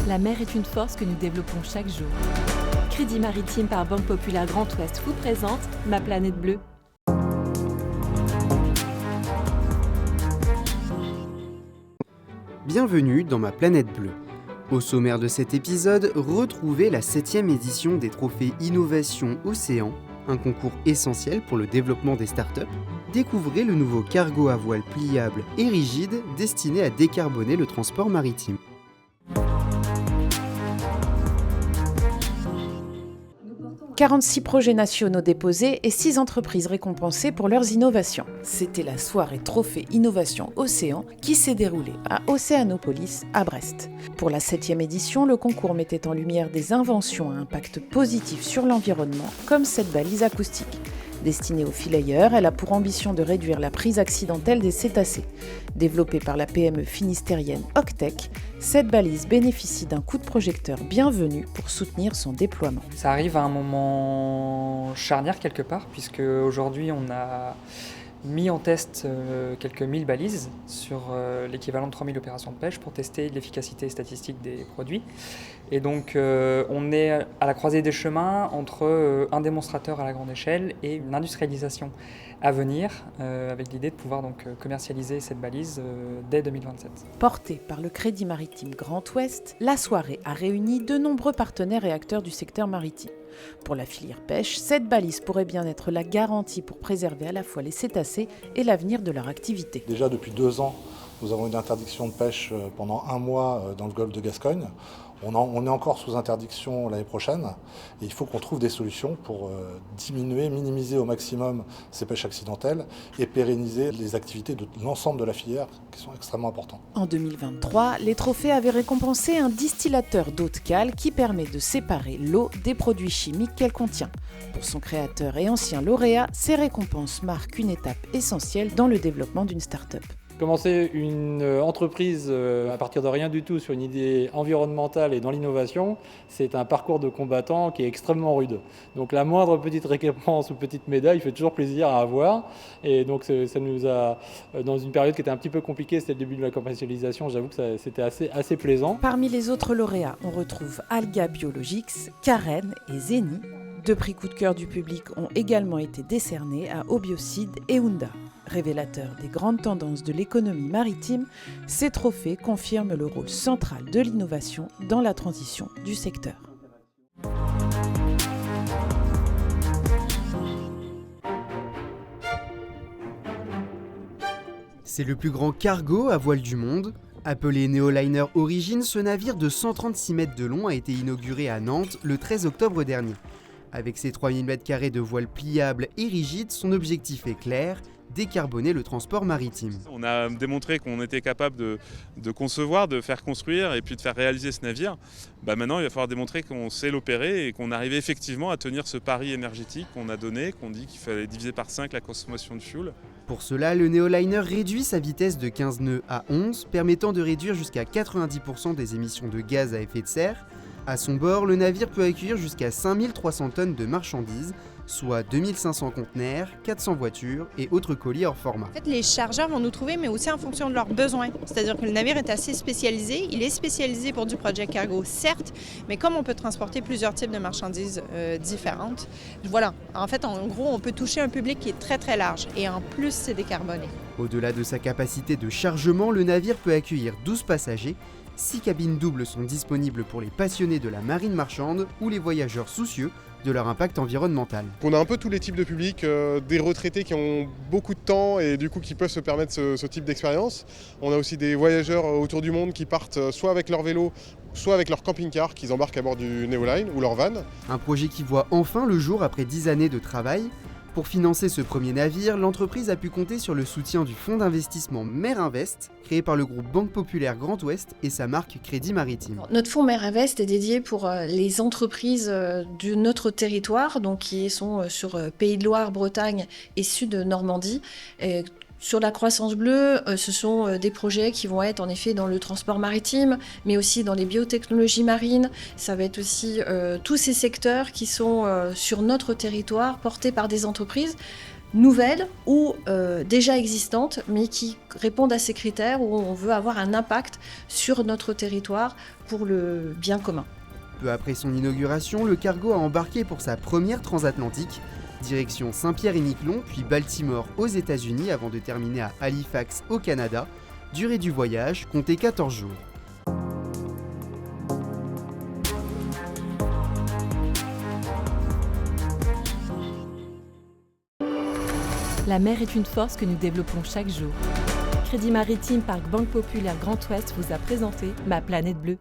La mer est une force que nous développons chaque jour. Crédit Maritime par Banque Populaire Grand Ouest vous présente Ma planète bleue. Bienvenue dans Ma planète bleue. Au sommaire de cet épisode, retrouvez la 7e édition des trophées Innovation Océan, un concours essentiel pour le développement des startups. Découvrez le nouveau cargo à voile pliable et rigide destiné à décarboner le transport maritime. 46 projets nationaux déposés et 6 entreprises récompensées pour leurs innovations. C'était la soirée Trophée Innovation Océan qui s'est déroulée à Océanopolis, à Brest. Pour la 7e édition, le concours mettait en lumière des inventions à impact positif sur l'environnement, comme cette balise acoustique. Destinée aux fileyeurs, elle a pour ambition de réduire la prise accidentelle des cétacés. Développée par la PME finistérienne Octech, cette balise bénéficie d'un coup de projecteur bienvenu pour soutenir son déploiement. Ça arrive à un moment charnière quelque part, puisque aujourd'hui on a mis en test quelques 1000 balises sur l'équivalent de 3000 opérations de pêche pour tester l'efficacité statistique des produits. Et donc on est à la croisée des chemins entre un démonstrateur à la grande échelle et une industrialisation à venir, avec l'idée de pouvoir donc commercialiser cette balise dès 2027. Portée par le Crédit Maritime Grand Ouest, la soirée a réuni de nombreux partenaires et acteurs du secteur maritime. Pour la filière pêche, cette balise pourrait bien être la garantie pour préserver à la fois les cétacés et l'avenir de leur activité. Déjà depuis 2 ans, nous avons une interdiction de pêche pendant 1 mois dans le golfe de Gascogne. On est encore sous interdiction l'année prochaine et il faut qu'on trouve des solutions pour diminuer, minimiser au maximum ces pêches accidentelles et pérenniser les activités de l'ensemble de la filière qui sont extrêmement importantes. En 2023, les trophées avaient récompensé un distillateur d'eau de cale qui permet de séparer l'eau des produits chimiques qu'elle contient. Pour son créateur et ancien lauréat, ces récompenses marquent une étape essentielle dans le développement d'une start-up. Commencer une entreprise à partir de rien du tout sur une idée environnementale et dans l'innovation, c'est un parcours de combattant qui est extrêmement rude. Donc la moindre petite récompense ou petite médaille fait toujours plaisir à avoir. Et donc ça nous a, dans une période qui était un petit peu compliquée, c'était le début de la commercialisation, j'avoue que c'était assez plaisant. Parmi les autres lauréats, on retrouve Alga Biologics, Karen et Zeni. 2 prix coup de cœur du public ont également été décernés à Obiocide et Honda. Révélateur des grandes tendances de l'économie maritime, ces trophées confirment le rôle central de l'innovation dans la transition du secteur. C'est le plus grand cargo à voile du monde. Appelé Neoliner Origin, ce navire de 136 mètres de long a été inauguré à Nantes le 13 octobre dernier. Avec ses 3000 m² de voile pliable et rigide, son objectif est clair, décarboner le transport maritime. On a démontré qu'on était capable de concevoir, de faire construire et puis de faire réaliser ce navire. Maintenant, il va falloir démontrer qu'on sait l'opérer et qu'on arrive effectivement à tenir ce pari énergétique qu'on a donné, qu'on dit qu'il fallait diviser par 5 la consommation de fuel. Pour cela, le Neoliner réduit sa vitesse de 15 nœuds à 11, permettant de réduire jusqu'à 90% des émissions de gaz à effet de serre. À son bord, le navire peut accueillir jusqu'à 5300 tonnes de marchandises, soit 2500 conteneurs, 400 voitures et autres colis hors format. En fait, les chargeurs vont nous trouver, mais aussi en fonction de leurs besoins. C'est-à-dire que le navire est assez spécialisé. Il est spécialisé pour du project cargo, certes, mais comme on peut transporter plusieurs types de marchandises différentes, voilà. En fait, en gros, on peut toucher un public qui est très, très large. Et en plus, c'est décarboné. Au-delà de sa capacité de chargement, le navire peut accueillir 12 passagers. 6 cabines doubles sont disponibles pour les passionnés de la marine marchande ou les voyageurs soucieux de leur impact environnemental. On a un peu tous les types de publics, des retraités qui ont beaucoup de temps et du coup qui peuvent se permettre ce type d'expérience. On a aussi des voyageurs autour du monde qui partent soit avec leur vélo, soit avec leur camping-car qu'ils embarquent à bord du Neoline ou leur van. Un projet qui voit enfin le jour après 10 années de travail. Pour financer ce premier navire, l'entreprise a pu compter sur le soutien du fonds d'investissement Merinvest, créé par le groupe Banque Populaire Grand Ouest et sa marque Crédit Maritime. Notre fonds Merinvest est dédié pour les entreprises de notre territoire, donc qui sont sur Pays de Loire, Bretagne et Sud Normandie. Sur la croissance bleue, ce sont des projets qui vont être en effet dans le transport maritime, mais aussi dans les biotechnologies marines. Ça va être aussi tous ces secteurs qui sont sur notre territoire, portés par des entreprises. nouvelles ou déjà existantes, mais qui répondent à ces critères où on veut avoir un impact sur notre territoire pour le bien commun. Peu après son inauguration, le cargo a embarqué pour sa première transatlantique. Direction Saint-Pierre-et-Miquelon, puis Baltimore aux États-Unis avant de terminer à Halifax au Canada. Durée du voyage, comptez 14 jours. La mer est une force que nous développons chaque jour. Crédit Maritime Parc Banque Populaire Grand Ouest vous a présenté Ma Planète Bleue.